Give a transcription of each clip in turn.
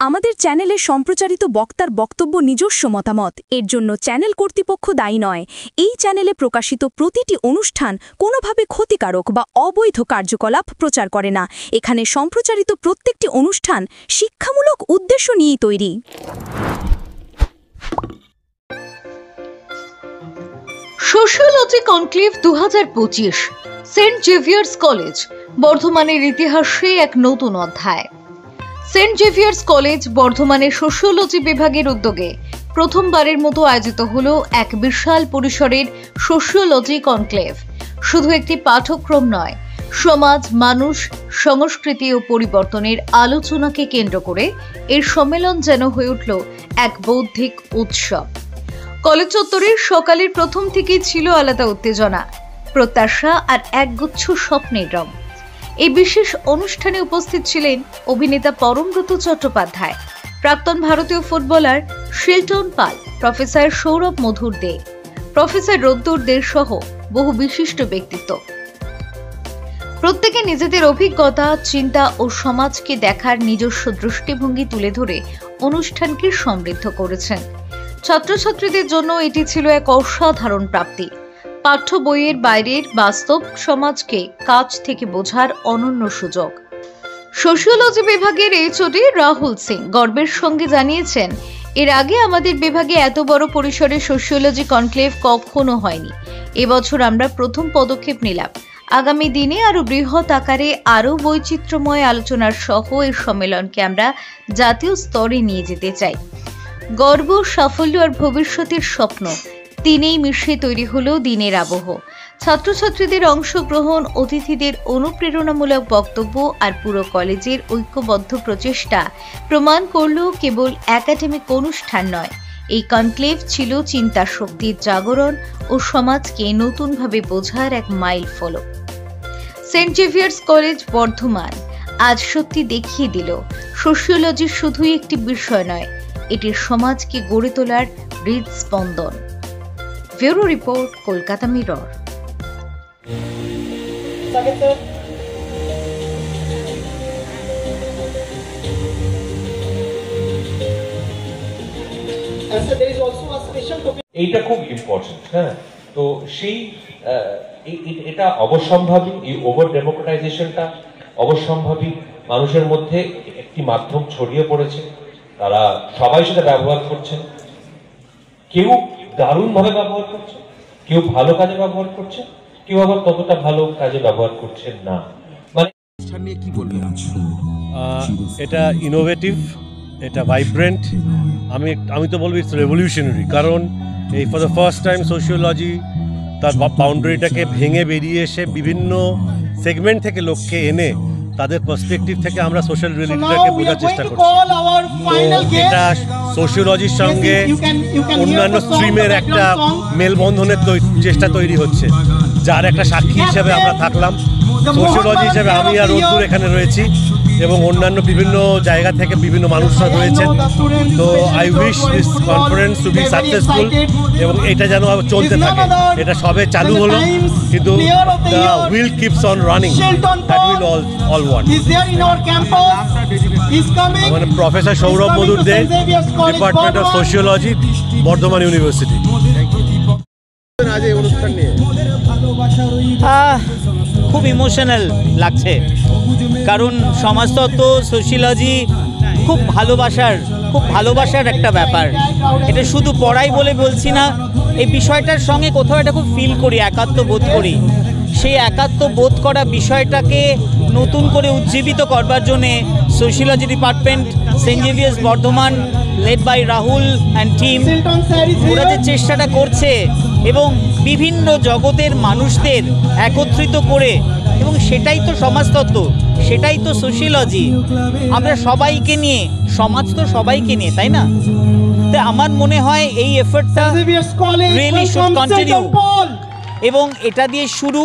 আমাদের চ্যানেলে সম্প্রচারিত বক্তার বক্তব্য নিজস্ব মতামত, এর জন্য চ্যানেল কর্তৃপক্ষ দায়ী নয়। এই চ্যানেলে প্রকাশিত প্রতিটি অনুষ্ঠান কোনোভাবে ক্ষতিকারক বা অবৈধ কার্যকলাপ প্রচার করে না। এখানে সম্প্রচারিত প্রত্যেকটি অনুষ্ঠান শিক্ষামূলক উদ্দেশ্য নিয়েই তৈরি। Sociology conclave 2025, Saint Xavier's College বর্ধমানের ইতিহাসে এক নতুন অধ্যায়। সেন্ট জেভিয়ার্স কলেজ বর্ধমানের সোশিওলজি বিভাগের উদ্যোগে প্রথমবারের মতো আয়োজিত হলো এক বিশাল পরিসরের সোশিওলজি কনক্লেভ। শুধু একটি পাঠ্যক্রম নয়, সমাজ, মানুষ, সংস্কৃতি ও পরিবর্তনের আলোচনাকে কেন্দ্র করে এর সম্মেলন যেন হয়ে উঠল এক বৌদ্ধিক উৎসব। কলেজ চত্বরের সকালের প্রথম থেকেই ছিল আলাদা উত্তেজনা, প্রত্যাশা আর একগুচ্ছ স্বপ্নের রং। এই বিশেষ অনুষ্ঠানে উপস্থিত ছিলেন অভিনেতা পরমব্রত চট্টোপাধ্যায়, প্রাক্তন ভারতীয় ফুটবলার শিলটন পাল, প্রফেসর সৌরভ মধুর দে, প্রফেসর রোদ্দুর দে সহ বহু বিশিষ্ট ব্যক্তিত্ব। প্রত্যেকে নিজেদের অভিজ্ঞতা, চিন্তা ও সমাজকে দেখার নিজস্ব দৃষ্টিভঙ্গি তুলে ধরে অনুষ্ঠানকে সমৃদ্ধ করেছেন। ছাত্রছাত্রীদের জন্য এটি ছিল এক অসাধারণ প্রাপ্তি। পাঠ্য বইয়ের বাইরের বাস্তব সমাজকে কাছ থেকে বোঝার অনন্য সুযোগ। সোশিওলজি বিভাগের এইচওডি রাহুল সিং গর্বের সঙ্গে জানিয়েছেন, এর আগে আমাদের বিভাগে এত বড় পরিসরে সোশিওলজি কনক্লেভ কখনো হয়নি। এবছর আমরা প্রথম পদক্ষেপ নিলাম। আগামী দিনে আরো বৃহৎ আকারে আরো বৈচিত্র্যময় আলোচনার সহ এই সম্মেলনকে আমরা জাতীয় স্তরে নিয়ে যেতে চাই। গর্ব, সাফল্য আর ভবিষ্যতের স্বপ্ন তিনেই মিশে তৈরি হলো দিনের আবহ। ছাত্রছাত্রীদের অংশগ্রহণ, অতিথিদের অনুপ্রেরণামূলক বক্তব্য আর পুরো কলেজের ঐক্যবদ্ধ প্রচেষ্টা প্রমাণ করল কেবল একাডেমিক অনুষ্ঠান নয়, এই কনক্লেভ ছিল চিন্তা শক্তির জাগরণ ও সমাজকে নতুনভাবে বোঝার এক মাইল ফলক। সেন্ট জেভিয়ার্স কলেজ বর্ধমান আজ সত্যি দেখিয়ে দিল, সোশিওলজি শুধুই একটি বিষয় নয়, এটি সমাজকে গড়ে তোলার হৃদস্পন্দন। Bureau report, Kolkata mirror. এইটা খুব ইম্পর্টেন্ট। হ্যাঁ, তো সেই এটা অবশ্যম্ভাবী, এই ওভার ডেমোক্রেটাইজেশনটা অবশ্যম্ভাবী। মানুষের মধ্যে একটি মাধ্যম ছড়িয়ে পড়েছে, তারা সবাই সেটা ব্যবহার করছেন। কেউ দারুণভাবে ব্যবহার করছে, কেউ ভালো কাজে ব্যবহার করছে, কেউ আবার ততটা ভালো কাজে ব্যবহার করছেন না। মানে কি বলবেন? এটা ইনোভেটিভ, এটা ভাইব্রেন্ট। আমি তো বলবো ইটস রেভলিউশনারি, কারণ এই for the first time sociology তার বাউন্ডারিটাকে ভেঙে বেরিয়ে এসে বিভিন্ন সেগমেন্ট থেকে লোককে এনে তাদের পার্সপেক্টিভ থেকে আমরা সোশ্যাল রিয়েলিটিটাকে বোঝার চেষ্টা করছি। তো এটা সোশিওলজির সঙ্গে অন্যান্য স্ট্রিমের একটা মেলবন্ধনের চেষ্টা তৈরি হচ্ছে, যার একটা সাক্ষী হিসেবে আমরা থাকলাম। সোশিওলজি হিসেবে আমি আর রোদ্দুর এখানে রয়েছি এবং অন্যান্য বিভিন্ন জায়গা থেকে বিভিন্ন মানুষরা রয়েছেন। তো I wish this conference to be successful এবং এটা যেন চলতে থাকে। এটা সবে চালু হলো, কিন্তু the wheel keeps on running, that will all want. মানে professor Sourav Madhur De, department of sociology, Bardhaman university. আজ এই অনুষ্ঠান নিয়ে খুব ইমোশনাল লাগছে, কারণ সমাজতত্ত্ব, সোশিওলজি খুব ভালোবাসার একটা ব্যাপার। এটা শুধু পড়াই বলে বলছি না, এই বিষয়টার সঙ্গে কোথাও এটা খুব ফিল করি, একাত্ম বোধ করি। সেই একাত্ম বোধ করা বিষয়টাকে নতুন করে উজ্জীবিত করবার জন্যে sociology department, Saint Xavier's Bardhaman, led by Rahul and team, ওরা যে চেষ্টাটা করছে এবং বিভিন্ন জগতের মানুষদের একত্রিত করে, এবং সেটাই তো সমাজতত্ত্ব, সেটাই তো সোশিওলজি। আমরা সবাইকে নিয়ে, সমাজ তো সবাইকে নিয়ে, তাই না? তাই আমার মনে হয় এই এফর্টটা রিয়েলি শুড কন্টিনিউ, এবং এটা দিয়ে শুরু,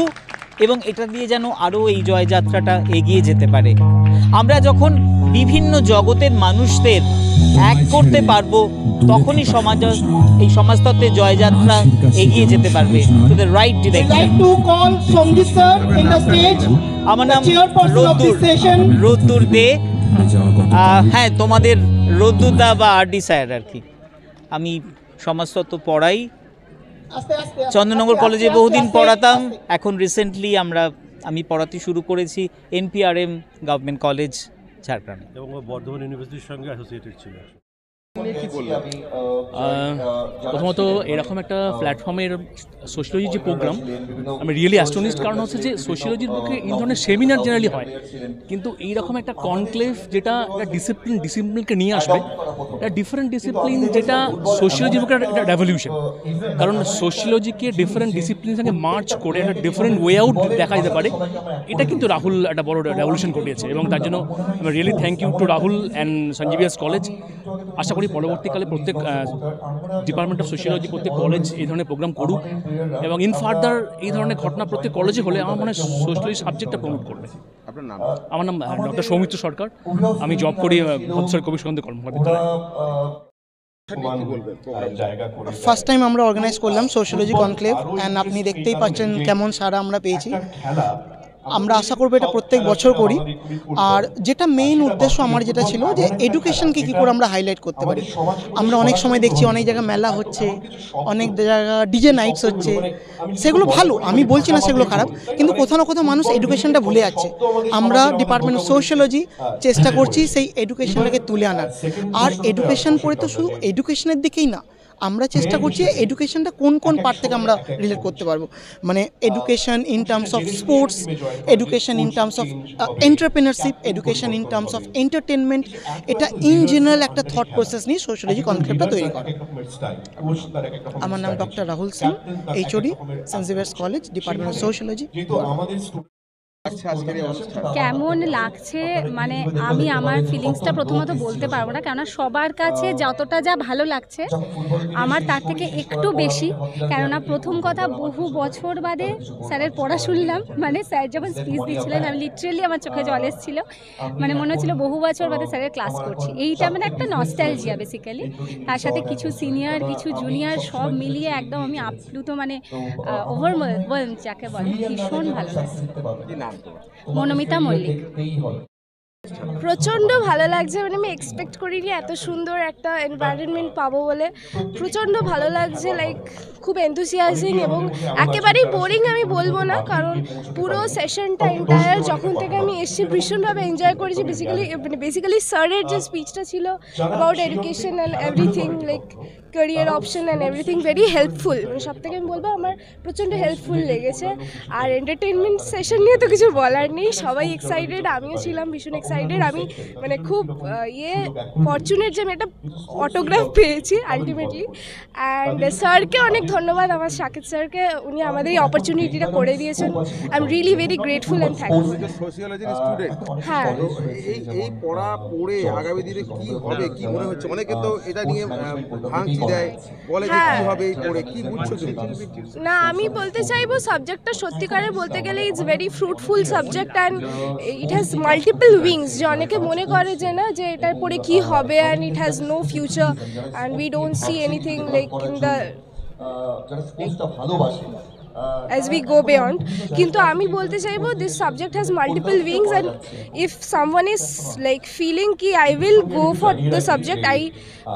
এবং এটা দিয়ে যেন আরও এই জয়যাত্রাটা এগিয়ে যেতে পারে। আমরা যখন বিভিন্ন জগতের মানুষদের এক করতে পারবো, তখনই এই সমাজতত্ত্বের জয়যাত্রা এগিয়ে যেতে পারবে টু দ্য রাইট ডিরেকশন। আমার নাম রোদ্দুর দে। হ্যাঁ, তোমাদের রোদ্দুদা বা আরডি স্যার আর কি। আমি সমাজতত্ত্ব পড়াই, চন্দননগর কলেজে বহুদিন পড়াতাম, এখন রিসেন্টলি আমি পড়াতে শুরু করেছি NPRM গভর্নমেন্ট কলেজ ঝাড়গ্রামে। এবং বর্ধমান ইউনিভার্সিটির সঙ্গে অ্যাসোসিয়েটেড ছিল। প্রথমত এরকম একটা প্ল্যাটফর্মের সোশিওলজি যে প্রোগ্রাম, আমি রিয়েলি অ্যাস্টোনিশড, কারণ হচ্ছে যে সোশিওলজির পক্ষে এই ধরনের সেমিনার জেনারেলি হয়, কিন্তু এইরকম একটা কনক্লেভ যেটা একটা ডিসিপ্লিনকে নিয়ে আসবে, একটা ডিফারেন্ট ডিসিপ্লিন যেটা সোশিওলজির পক্ষে একটা রেভলিউশন। কারণ সোশিওলজিকে ডিফারেন্ট ডিসিপ্লিনের সঙ্গে মার্চ করে একটা ডিফারেন্ট ওয়ে আউট দেখা যেতে পারে, এটা কিন্তু রাহুল একটা বড় রেভলিউশন ঘটিয়েছে, এবং তার জন্য আমি really thank you to Rahul and সঞ্জীভিয়াস কলেজ। আশা করি পরবর্তীকালে প্রত্যেক ডিপার্টমেন্ট অফ সোশিওলজি, প্রত্যেক কলেজ এই ধরনের প্রোগ্রাম করুক, এবং ইন ফার্দার এই ধরনের ঘটনা প্রত্যেক কলেজে হলে আমার মনে হয় সোশিওলজি সাবজেক্টটা প্রমোট করবে। আপনার নাম? আমার নাম ডক্টর সৌমিত্র সরকার, আমি জব করি ভদ্র কবি সুকান্ত কর্মবিদ্যালয়ে। ফার্স্ট টাইম আমরা অর্গানাইজ করলাম সোশিওলজি কনক্লেভ, অ্যান্ড আপনি দেখতেই পাচ্ছেন কেমন সাড়া আমরা পেয়েছি। আমরা আশা করবো এটা প্রত্যেক বছর করি। আর যেটা মেইন উদ্দেশ্য আমার যেটা ছিল যে এডুকেশনকে কী করে আমরা হাইলাইট করতে পারি। আমরা অনেক সময় দেখছি অনেক জায়গায় মেলা হচ্ছে, অনেক জায়গা ডিজে নাইটস হচ্ছে, সেগুলো ভালো, আমি বলছি না সেগুলো খারাপ, কিন্তু কোথাও না কোথাও মানুষ এডুকেশনটা ভুলে যাচ্ছে। আমরা ডিপার্টমেন্ট অফ সোশিওলজি চেষ্টা করছি সেই এডুকেশনটাকে তুলে আনার। আর এডুকেশন পড়ে তো শুধু এডুকেশনের দিকেই না, আমরা চেষ্টা করছি এডুকেশনটা কোন কোন পার্ট থেকে আমরা রিলেট করতে পারবো, মানে education in terms of sports, education in terms of entrepreneurship, education in terms of entertainment. এটা ইন জেনারেল একটা থট প্রসেস নিয়ে সোশিওলজি কনসেপ্টটা তৈরি করে। আমার নাম doctor Rahul Singh, HOD Saint Xavier's College, department of sociology. কেমন লাগছে মানে আমি আমার ফিলিংসটা প্রথমত বলতে পারবো না, কেননা সবার কাছে যতটা যা ভালো লাগছে আমার তার থেকে একটু বেশি। কেননা প্রথম কথা বহু বছর বাদে স্যারের পড়া শুনলাম, মানে স্যার যখন স্পিচ দিচ্ছিলেন আমি লিটারেলি আমার চোখে জল এসেছিল, মানে মনে হচ্ছিল বহু বছর বাদে স্যারের ক্লাস করছি। এইটা মানে একটা নস্টালজিয়া বেসিক্যালি। তার সাথে কিছু সিনিয়র কিছু জুনিয়র সব মিলিয়ে একদম আমি আপ্লুত, মানে ওভারওয়েলম যাকে বলে, ভীষণ ভালো লাগছে। মনোমিতা মল্লিক। প্রচণ্ড ভালো লাগছে, মানে আমি এক্সপেক্ট করিনি এত সুন্দর একটা এনভায়রনমেন্ট পাবো বলে। প্রচণ্ড ভালো লাগছে, লাইক খুব এনথুসিয়াজিং এবং একেবারেই বোরিং আমি বলবো না, কারণ পুরো সেশনটা এন্টায়ার যখন থেকে আমি এসেছি ভীষণভাবে এনজয় করেছি। বেসিক্যালি স্যারের যে স্পিচটা ছিল about education and everything, like career option and everything, very helpful। সব থেকে আমি বলবো আমার প্রচণ্ড হেল্পফুল লেগেছে। আর এন্টারটেনমেন্ট সেশন নিয়ে তো কিছু বলার নেই, সবাই এক্সাইটেড, আমিও ছিলাম ভীষণ এক্সাইটেড। আমি মানে খুব ফরচুনেট যে আমি একটা অটোগ্রাফ পেয়েছি আলটিমেটলি। অ্যান্ড স্যারকে অনেক ধন্যবাদ, আমার সাকিব স্যারকে, উনি আমাদের এই অপরচুনিটিটা করে দিয়েছেন। I am really very grateful and thankful. সোশিওলজির স্টুডেন্ট, হ্যাঁ, এই পড়া পড়ে আগামী দিনে কি হবে কি মনে হচ্ছে? অনেকে তো এটা নিয়ে ভাঙচি দেয়, বলে যে কি হবে এই পড়ে, কি বুঝছো তুমি? না, আমি বলতে চাইবো সাবজেক্টটা সত্যিকারে বলতে গেলে it's very fruitful subject and it has multiple wings. যে অনেকে মনে করে যে না, যে এটার পরে কি হবে and it has no future and we don't see anything like in the as we go beyond. কিন্তু আমি বলতে চাইবো this subject has multiple wings and if someone is like feeling ki I will go for the subject, I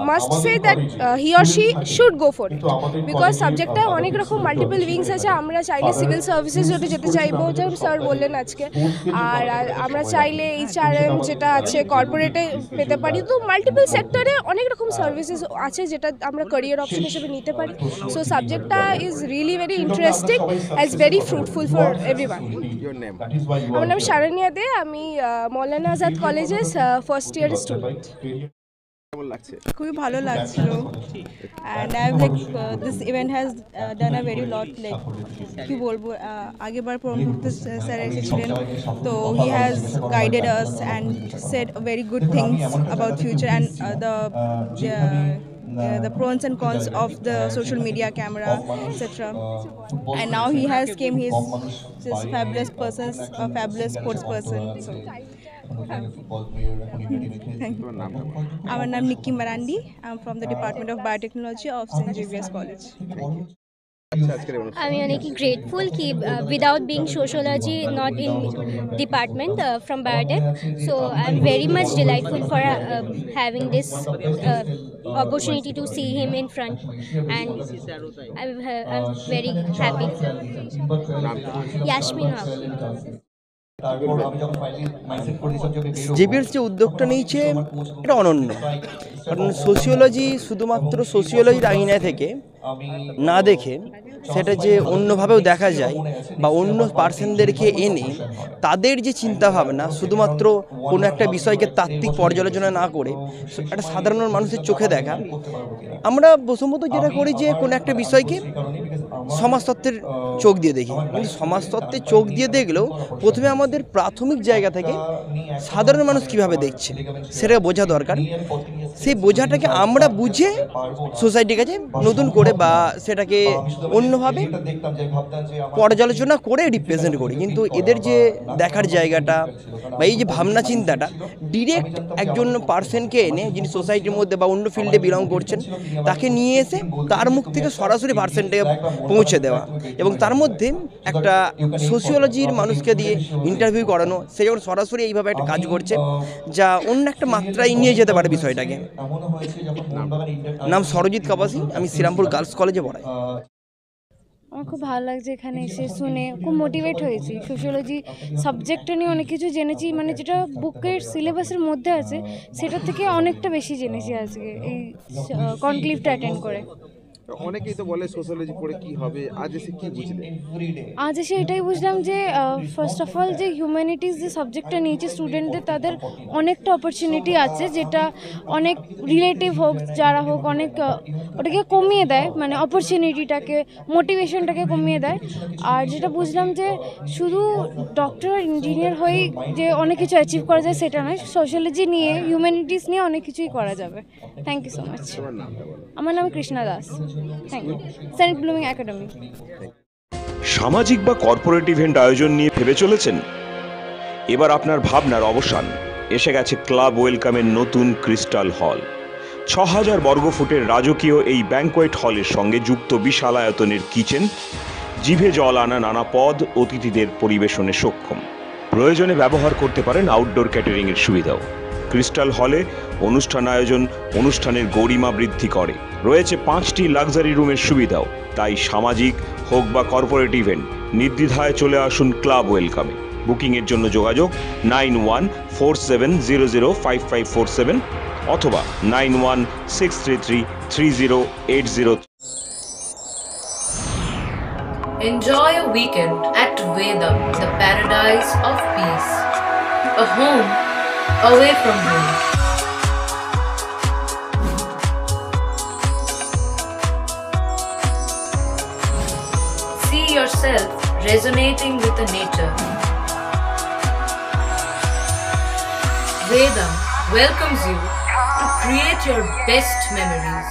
must say that he or she should go for it because subjectটা অনেক রকম multiple wings আছে। আমরা চাইলে civil services যেতে চাইবো, যেমন sir বললেন আজকে, আর আমরা চাইলে HRM যেটা আছে কর্পোরেটে পেতে পারি। তো মাল্টিপল সেক্টরে অনেক রকম সার্ভিসেস আছে যেটা আমরা ক্যারিয়ার অপশন হিসেবে নিতে পারি। সো সাবজেক্টটা is really very interesting as very fruitful for everyone. Your name? আমার নাম শারণ্যা দে, আমি মৌলানা আজাদ কলেজের ফার্স্ট ইয়ার স্টুডেন্ট। খুবই ভালো লাগছিল and I like this event has done a very lot, like কি বলবো, আগেবার প্রমুক্ত স্যার এসেছিলেন, তো he has guided us and said very good things about future and the pros and cons of the social media camera, etc. And now he is just fabulous person, a fabulous sports person. So, thank you. Our name Nikki Marandi. I'm from the Department of Biotechnology of St. Xavier's College. আমি অনেকই grateful কি without being sociology not in department from biotech, so I am very much delightful for having this opportunity to see him in front, and I'm very happy. Yashmin Haq. JBS যে উদ্যোগটা নিয়েছে এটা অনন্য, কারণ sociology শুধুমাত্র সোশিওলজির আইনায় থেকে না দেখে সেটা যে অন্যভাবেও দেখা যায় বা অন্য পার্সনদেরকে এনে তাদের যে চিন্তাভাবনা শুধুমাত্র কোনো একটা বিষয়কে তাত্ত্বিক পর্যালোচনা না করে একটা সাধারণ মানুষের চোখে দেখা। আমরা প্রথমত যেটা করি যে কোনো একটা বিষয়কে সমাজতত্ত্বের চোখ দিয়ে দেখি, কিন্তু সমাজতত্ত্বের চোখ দিয়ে দেখলেও প্রথমে আমাদের প্রাথমিক জায়গা থেকে সাধারণ মানুষ কীভাবে দেখছে সেটা বোঝা দরকার। সেই বোঝাটাকে আমরা বুঝে সোসাইটির কাছে নতুন করে বা সেটাকে অন্যভাবে পর্যালোচনা করে রিপ্রেজেন্ট করি। কিন্তু এদের যে দেখার জায়গাটা বা এই যে ভাবনা চিন্তাটা ডিরেক্ট একজন পার্সনকে এনে যিনি সোসাইটির মধ্যে বা অন্য ফিল্ডে বিলং করছেন তাকে নিয়ে এসে তার মুখ থেকে সরাসরি পার্সনটাকে পৌঁছে দেওয়া, এবং তার মধ্যে একটা সোশিওলজির মানুষকে দিয়ে ইন্টারভিউ করানো, সে যখন সরাসরি এইভাবে একটা কাজ করছে যা অন্য একটা মাত্রায় নিয়ে যেতে পারে বিষয়টাকে। নাম সরজিৎ কাপাসি, আমি শ্রীরামপুর গার্লস কলেজে পড়াই। আমার খুব ভালো লাগছে এখানে এসে, শুনে খুব মোটিভেট হয়েছি। সোশিওলজি সাবজেক্টটা নিয়ে অনেক কিছু জেনেছি, মানে যেটা বুকের সিলেবাসের মধ্যে আছে সেটার থেকে অনেকটা বেশি জেনেছি আজকে এই কনক্লেভটা অ্যাটেন্ড করে। অনেকেই তো বলে সোশিওলজি পড়ে কি হবে, আজ এসে কি বুঝলে? আজ এসে এটাই বুঝলাম যে ফার্স্ট অফ অল যে হিউম্যানিটিস যে সাবজেক্টটা নিয়েছে স্টুডেন্টদের, তাদের অনেকটা অপরচুনিটি আছে যেটা অনেক রিলেটিভ হোক যারা হোক অনেক ওটাকে কমিয়ে দেয়, মানে অপরচুনিটিটাকে মোটিভেশনটাকে কমিয়ে দেয়। আর যেটা বুঝলাম যে শুধু ডক্টর ইঞ্জিনিয়ার হয়েই যে অনেক কিছু অ্যাচিভ করা যায় সেটা নয়, সোশিওলজি নিয়ে হিউম্যানিটিস নিয়ে অনেক কিছুই করা যাবে। Thank you so much. আমার নাম Krishna Das. Thank you. Saint Blooming Academy. সামাজিক বা কর্পোরেট ইভেন্ট আয়োজন নিয়ে ভেবে চলেছেন? এবার আপনার ভাবনার অবসান। এসে গেছে ক্লাব ওয়েলকামের নতুন ক্রিস্টাল হল। ৬,০০০ বর্গফুটের রাজকীয় এই ব্যাংকোয়েট হলের সঙ্গে যুক্ত বিশাল আয়তনের কিচেন, জিভে জল আনা নানা পদ অতিথিদের পরিবেশনে সক্ষম। প্রয়োজনে ব্যবহার করতে পারেন আউটডোর ক্যাটারিংয়ের সুবিধাও। ক্রিস্টাল হলে অনুষ্ঠান আয়োজন অনুষ্ঠানের গরিমা বৃদ্ধি করে। রয়েছে 5টি লাক্সারি রুমের সুবিধাও। তাই সামাজিক হোক বা কর্পোরেট ইভেন্ট নির্দ্বিধায় চলে আসুন ক্লাব ওয়েলকামে। বুকিংয়ের জন্য যোগাযোগ 9147005547 অথবা 9163333080। Enjoy a weekend at Vedam, the paradise of peace. A home away from home. See yourself resonating with the nature. Vedam welcomes you to create your best memories.